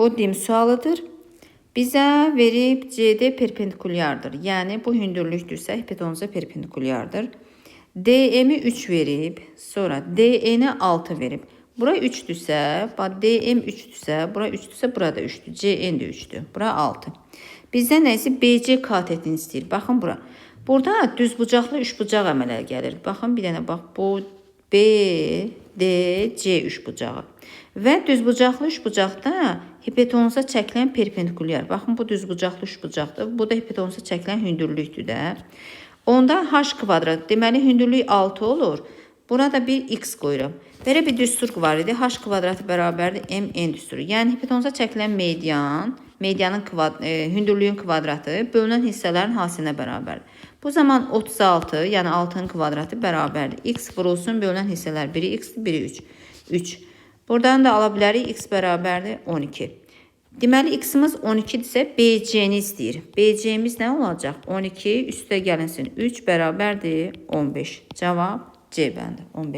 Bu dim sualıdır. Bizə verib CD perpendikulyardır. Yəni bu hündürlükdürsə hipotenuza perpendikulyardır. DM-i 3 verib, sonra DN-i 6 verib. Bura 3-dürsə, DM 3-dürsə, bura 3-dürsə, bura da 3-dür. CN də 3-dür. Bura 6. Bizdən nəysə BC katetini istəyir. Baxın bura. Burada düzbucaqlı üçbucaq əmələ gəlir. Baxın bir dənə bax bu B, D, C üçbucağı. Və düzbucaqlı üçbucaqda hipotenuza çəkilən perpendikulyar. Baxın bu düzbucaqlı üçbucaqdır. Bu da hipotenuza çəkilən hündürlükdür də. Onda h kvadrat, deməli hündürlük 6 olur. Burada bir x qoyuram. Belə bir düstur var idi. H kvadratı bərabərdir mn düsturu. Yəni hipotenuza çəkilən medianın hündürlüyün kvadratı bölünən hissələrin hasilinə bərabərdir. Bu zaman 36, yəni 6-nın kvadratı bərabərdir. X vurulsun bölünən hissələr. Biri x-dir, biri 3. 3. Buradan da ala bilərik x bərabərdir 12. Deməli x-imiz 12-dirsə BC-ni istəyir. BC-miz nə olacaq? 12 üstə gəlinsin 3 bərabərdir 15. Cavab C bəndi. 15.